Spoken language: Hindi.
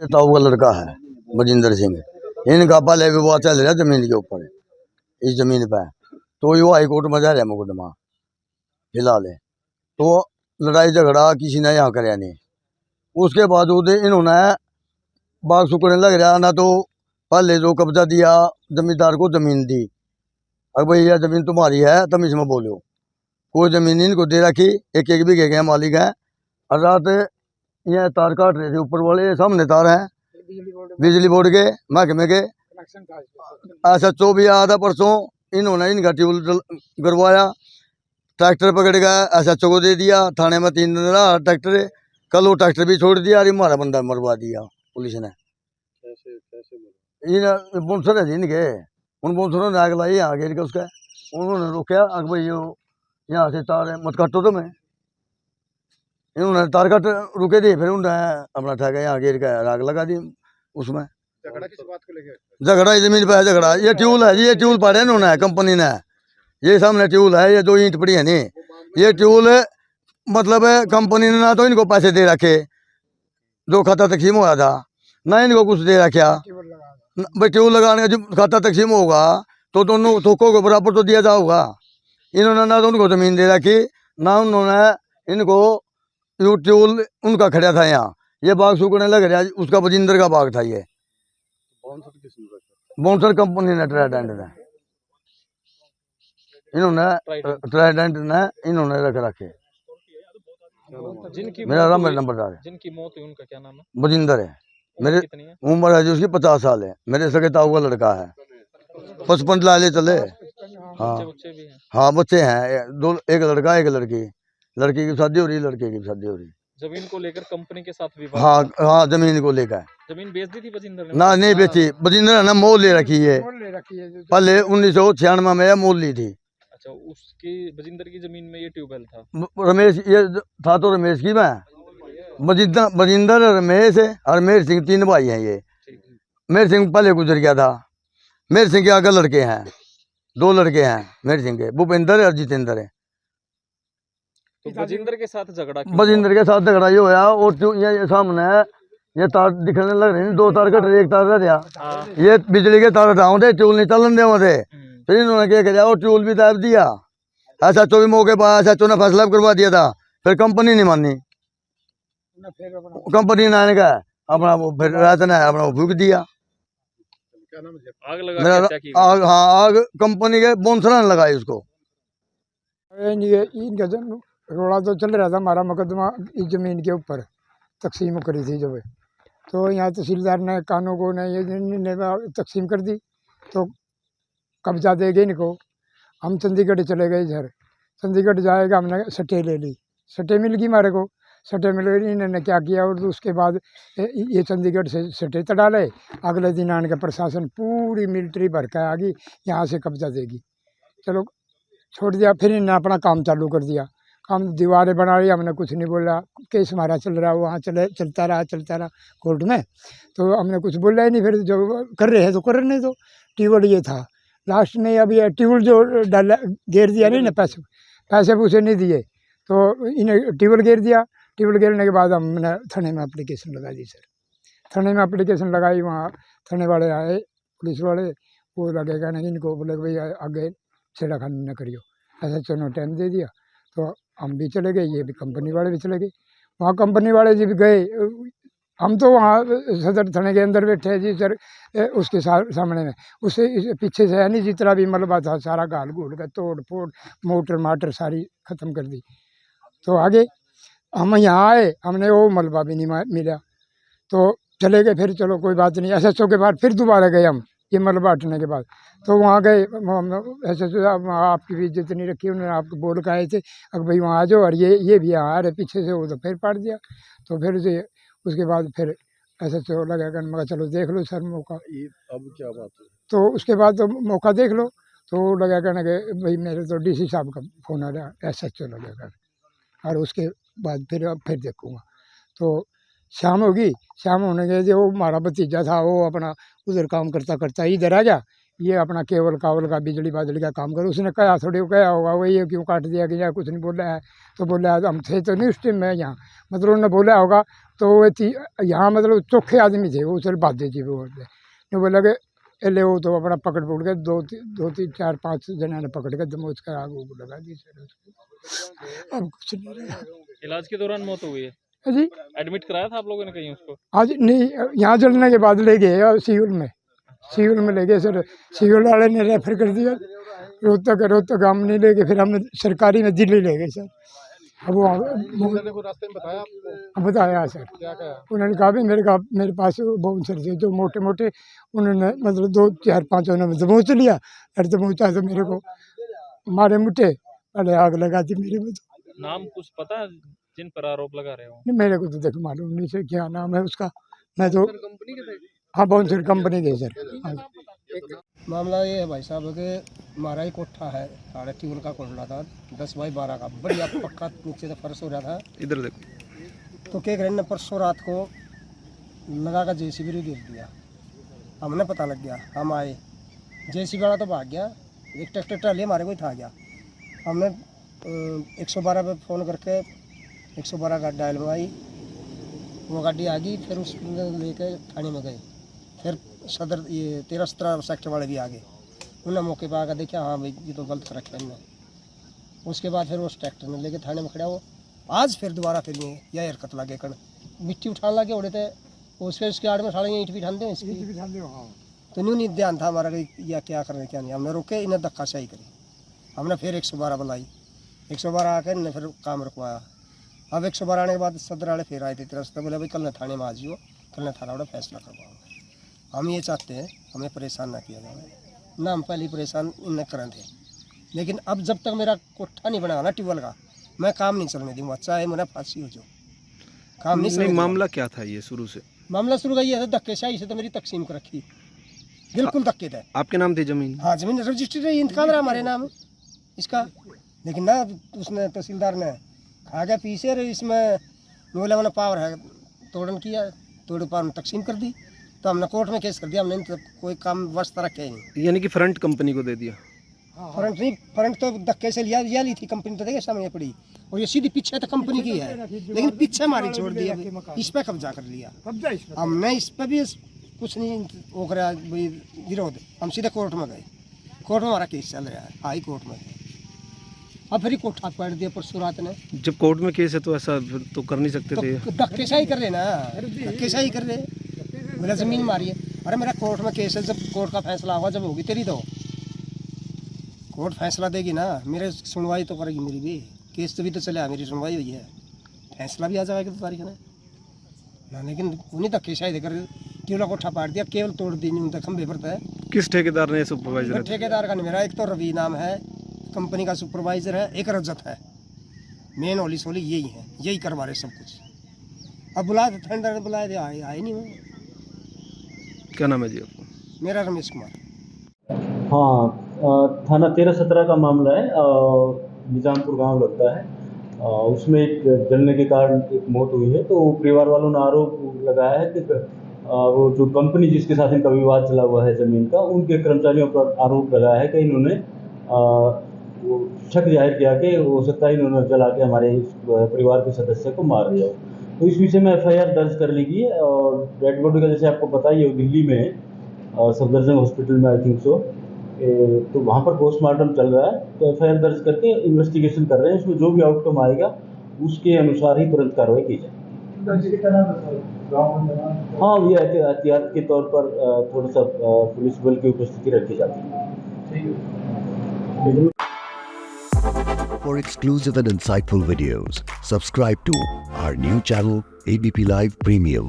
ताऊ का लड़का है बजिंदर सिंह। इनका पहले विवाद चल रहा जमीन के ऊपर, इस जमीन पे। तो यो हाई कोर्ट में जा रहा मुकदमा फिलहाल है। तो लड़ाई झगड़ा किसी ने यहाँ कराया नहीं। उसके बावजूद इन्होंने बाग सुकड़ने लग रहा ना। तो पहले जो कब्जा दिया जमींदार को जमीन दी, अब भाई यह जमीन तुम्हारी है तुम इसमें बोलो। कोई जमीन इनको दे रखी, एक एक बीघे के मालिक है। और रात ये तार काट रहे थे ऊपर वाले, सामने तार है बिजली बोर्ड के महकमे के। ऐसा 24 आया था परसों, इन्होंने इनका ट्यूबल गरवाया, ट्रैक्टर पकड़ गया, SHO को दे दिया। थाने में 3 दिन रहा ट्रैक्टर, कल वो ट्रैक्टर भी छोड़ दिया। अरे हमारा बंदा मरवा दिया पुलिस ने। इन बुनसर है इनके, उन बुनसरों ने आग लाई यहाँ घेर के उसका। उन्होंने रोका आग भाई यो यहाँ से तार मत काटो तुम्हें। इन्होंने तार काट रुके थे, फिर उन्होंने अपना ठेका यहाँ घेर के आग लगा दी उसमें। झगड़ा किस बात को लेकर? झगड़ा जमीन पे है झगड़ा। ये ट्यूबल है जी, ये ट्यूबल पाड़े इन्होंने कंपनी ने। ये सामने ट्यूबल है, ये 2 ईंट पड़ी है नहीं। ये ट्यूबल मतलब कंपनी ने ना तो इनको पैसे दे रखे, जो खाता तकसीम हुआ था, ना इनको कुछ दे रखा। भाई ट्यूबल लगाने का जो खाता तकसीम होगा तो दोनों ठोकों को बराबर तो दिया जाऊगा। इन्होंने ना तो उनको जमीन दे रखी, ना उन्होंने इनको यू ट्यूबल उनका खड़ा था यहाँ। ये बाग सूखने लग रहा, उसका बजिंदर का बाग था। ये बाउंसर कंपनी ने ट्राइडेंट ने इन्होंने ट्राइडेंट ने इन्होंने रख रखे। जिनकी मेरा नाम नंबरदार है, जिनकी मौत हुई उनका क्या नाम है? बजिंदर है। मेरे कितनी है? उम्र है जी उसकी 50 साल है। मेरे सगे ताऊ का लड़का है, 55 लाले चले। हाँ बच्चे भी हैं? हाँ बच्चे हैं, 2, एक लड़का एक लड़की। लड़की की शादी हो रही, लड़के की शादी हो रही। जमीन को लेकर कंपनी के साथ विवाद? हाँ हाँ जमीन को लेकर। जमीन बेच दी थी बजिंदर ने? ना नहीं बेची, बजिंदर है ना मोल ले रखी है। पहले 1996 में मोल ली थी। अच्छा, उसकी बजिंदर की जमीन में ये ट्यूबवेल था? रमेश ये था तो रमेश की मैं। बजिंदर रमेश और मेहर सिंह 3 भाई हैं ये। मेहर सिंह पहले गुजर गया था। मेहर सिंह के आगे लड़के हैं, 2 लड़के हैं मेहर सिंह के, भूपेंद्र और जितेंद्र है। तो बजिंदर के साथ झगड़ा क्यों? बजिंदर के साथ झगड़ा ये होया। और ये सामने ये तार दिखने लग रहे, 2 तार कट रहे, एक तार रह गया। ये बिजली के तार हटाओ थे, ट्यूबल नहीं चलन दे थे। फिर इन्होंने क्या किया, और ट्यूबल भी दाब दिया। SHO भी मौके पर, SHO ने फैसला करवा दिया था। फिर कंपनी नहीं मानी, कंपनी ने आने का अपना वो फिर रात ने अपना वो फूक दिया। आग लगा के आग, हाँ आग कंपनी के बोनसरा ने लगाई उसको। इनका रोड़ा तो चल रहा था हमारा मुकदमा इस जमीन के ऊपर तकसीम करी थी जब। तो यहाँ तहसीलदार ने कानों को ने ये तकसीम कर दी, तो कब्जा दे गए इनको। हम चंडीगढ़ चले गए इधर, चंडीगढ़ जाएगा, हमने सटे ले ली, सटे मिल गई हमारे को। सटे मिल गई, इन्होंने क्या किया और उसके बाद ये चंडीगढ़ से सटे तड़ा ले। अगले दिन आने का प्रशासन पूरी मिलिट्री भर के आ गई, यहाँ से कब्जा देगी। चलो छोड़ दिया, फिर इन्होंने अपना काम चालू कर दिया। काम दीवारें बना रही, हमने कुछ नहीं बोला। केस हमारा चल रहा, वहाँ चलता रहा कोर्ट में। तो हमने कुछ बोला ही नहीं। फिर जो कर रहे हैं तो करने दो। ट्यूबल ये था लास्ट में, अभी ट्यूबल जो डाला घेर दिया नहीं ना, पैसे पूसे नहीं दिए, तो इन्हें ट्यूबल घेर दिया। ट्यूबल घेरने के बाद हमने थाने में एप्लीकेशन लगा दी सर। थाने में एप्लीकेशन लगाई, वहाँ थाने वाले आए, पुलिस वाले, वो लगे कहने इनको बोले भाई आगे छेड़ाखानी न करियो। SHO ने टाइम दे दिया, तो हम भी चले गए, ये भी कंपनी वाले भी चले गए। वहाँ कंपनी वाले जी भी गए, हम तो वहाँ सदर थाने के अंदर बैठे हैं जी सर। उसके सामने में उससे पीछे से है नहीं, जितना भी मलबा था सारा गाल घूल का तोड़ फोड़, मोटर माटर सारी ख़त्म कर दी। तो आगे हम यहाँ आए, हमने वो मलबा भी नहीं मिला, तो चले गए। फिर चलो कोई बात नहीं, SHO के बाद फिर दोबारा गए हम, ये मलबा हटने के बाद। तो वहाँ गए, SHO आपकी भी इज्जत नहीं रखी, उन्होंने आपको बोल के आए थे अब भाई वहाँ आ जाओ, और ये भी यहाँ आ रहे पीछे से, वो तो फिर पाट दिया। तो फिर से उसके बाद फिर SHO लगा कर मगर चलो देख लो सर मौका, अब क्या बात है। तो उसके बाद तो मौका देख लो। तो लगा कहने के भाई मेरे तो DC साहब का फ़ोन आ रहा, SHO लगा कर, और उसके बाद फिर देखूँगा। तो शाम होगी, शाम होने के जो हमारा भतीजा था वो अपना उधर काम करता करता इधर आ गया, ये अपना केबल काबल का बिजली बाजली का काम करो। उसने कहा थोड़ी को कहा होगा वही है, क्यों काट दिया कि या कुछ नहीं बोला है। तो बोला है हम थे तो नहीं उस टाइम में यहाँ, मतलब उन्होंने बोला होगा तो वो यहाँ मतलब चोखे आदमी थे, वो चल बात थी वो बोलते बोला कि ले वो तो अपना पकड़ पकड़ के दो तीन चार पाँच जना ने पकड़ के दमोच कर आग उग लगा दी सर उसको। अब कुछ नहीं रहा। इलाज के दौरान मौत हो गई है जी एडमिट कराया था आप लोगों ने कहीं उसको? आज नहीं, यहाँ जलने के बाद ले गए सिविल में ले गए सर। सिविल वाले ने रेफर कर दिया रोहतक हम नहीं ले गए, फिर हमने सरकारी में दिल्ली ले गए सर। अब वो रास्ते में बताया आपको? बताया सर, क्या कहा? उन्होंने कहा भी मेरे पास बाउंसर थे जो मोटे मोटे, उन्होंने मतलब 2 4 5 उन्होंने दबोच लिया। और दबोचा तो मेरे को मारे मुट्ठे अरे आग लगा दी मेरे में। तो नाम कुछ पता है जिन पर आरोप लगा रहे हो? नहीं, मेरे को तो देख मालूम नहीं सर क्या नाम है उसका। मैं तो कंपनी के थे? हाँ बाउंसर कंपनी के सर। हाँ। मामला ये है भाई साहब कि हमारा ही कोठा है, साढ़े ट्यूबल का कोठा था 10 बाई 12 का, बढ़िया पक्का नीचे से फर्श हो रहा था। इधर देखो। तो क्या करें ने परसों रात को लगा कर जेसीबी गिर दिया। हमने पता लग गया, हम आए, जेसीबी वाला तो भाग गया, एक ट्रैक्टर ट्राली हमारे को ही था गया। हमने 112 पे फ़ोन करके 112 गाड़ी डायल मंगाई, वो गाड़ी आ गई, फिर उसने लेके थाने में गए। फिर सदर ये 13-17 सेक्टर वाले भी आ गए, उन्होंने मौके पर आकर देखा हाँ भाई ये तो गलत रखे हमने। उसके बाद फिर उस ट्रैक्टर ने लेके थाने में खड़ा हो। आज फिर दोबारा फिर यह हरकत लगे कर मिट्टी उठाने लगे उड़े थे, उसके आड़ में साढ़े ईंट भी ठानते हैं इसकी। तो नहीं ध्यान था हमारा कि या क्या करने क्या नहीं। हमने रोके, इन्हें धक्काशाही करी। हमने फिर 112 बुलाई, 112 आकर इन्हें फिर काम रुकवाया। अब 112 आने के बाद सदर वाले फिर आए थे तरस, बोले भाई कल न थाने में आ जाइयो, कल न थाना वाला फैसला करवाओ। हम ये चाहते हैं हमें परेशान ना किया जाए ना, हम पहले परेशान इन्हें कर थे। लेकिन अब जब तक मेरा कोठा नहीं बना ना ट्यूबवेल का, मैं काम नहीं चलने दूँगा, चाहे मेरा फांसी हो जो काम नहीं। मामला क्या था ये शुरू से? मामला शुरू का ये है धक्केशाही से तो मेरी तकसीम कर रखी, बिल्कुल धक्के थे। आपके नाम थी जमीन? हाँ जमीन रजिस्ट्री है, इंतकाल रहा हमारे नाम इसका, लेकिन ना उसने तहसीलदार ने खा गया पीछे, इसमें बोला मैंने पावर है तोड़न किया, तोड़ पावर तकसीम कर दी। तो हमने कोर्ट में केस कर दिया, हमने तो कोई काम वास्ता रखे ही नहीं। यानी कि फ्रंट कंपनी को दे दिया? फ्रंट नहीं, फ्रंट तो धक्के से लिया ली थी कंपनी, तो देखिए सामने पड़ी, और ये सीधी पीछे तो कंपनी की है, लेकिन पीछे हमारी छोड़ दिया, इस पर कब्जा कर लिया। हमने इस पर भी कुछ नहीं वो करा विरोध, हम सीधे कोर्ट में गए। कोर्ट में हमारा केस चल रहा है, हाई कोर्ट में। अब फिर कोर्ट हाथ पकड़ दिया परसों रात ने। जब कोर्ट में केस है तो ऐसा तो कर नहीं सकते थे? तो धक्केशाही कर रहे ना, धक्केशाही कर रहे, मेरा ज़मीन मारिए। अरे मेरा कोर्ट में केस है, जब कोर्ट का फैसला होगा जब होगी तेरी, तो कोर्ट फैसला देगी ना, मेरे सुनवाई तो करेगी मेरी भी, केस तो भी तो चले, मेरी सुनवाई हुई है, फैसला भी आ जाएगा तो तारीख में ना। लेकिन उन्हीं धक्केशाही देकर ट्यूबला कोठा पाट दिया, केवल तोड़ दी नहीं, उनका खंभे पर है। किस ठेकेदार ने सुपरवाइजर? ठेकेदार का नहीं मेरा, एक तो रवि नाम है, कंपनी का सुपरवाइजर है, एक रजत है, मेन होली सोली यही है, यही करवा रहे सब कुछ। अब बुलाए थे ठंडा बुलाए थे, आए नहीं वो। क्या नाम है जी आपको? मेरा रमेश कुमार। हाँ, थाना 13-17 का मामला है, निजामपुर गांव लगता है। उसमें एक जलने के कारण एक मौत हुई है। तो परिवार वालों ने आरोप लगाया है कि वो जो कंपनी जिसके साथ इनका विवाद चला हुआ है ज़मीन का, उनके कर्मचारियों पर आरोप लगाया है कि इन्होंने वो शक जाहिर किया कि हो सकता है इन्होंने जला के हमारे परिवार के सदस्य को मार दिया। तो इस विषय में FIR दर्ज कर ली गई है, और डेड बॉडी का जैसे आपको पता ही है दिल्ली में सफदरजंग हॉस्पिटल में, आई थिंक सो, तो वहाँ पर पोस्टमार्टम चल रहा है। तो FIR दर्ज करके इन्वेस्टिगेशन कर रहे हैं, उसमें जो भी आउटकम आएगा उसके अनुसार ही तुरंत कार्रवाई की जाए। हाँ, ये एहतियात के तौर पर थोड़ा सा पुलिस बल की उपस्थिति रखी जाती है। For exclusive and insightful videos, subscribe to our new channel ABP Live Premium.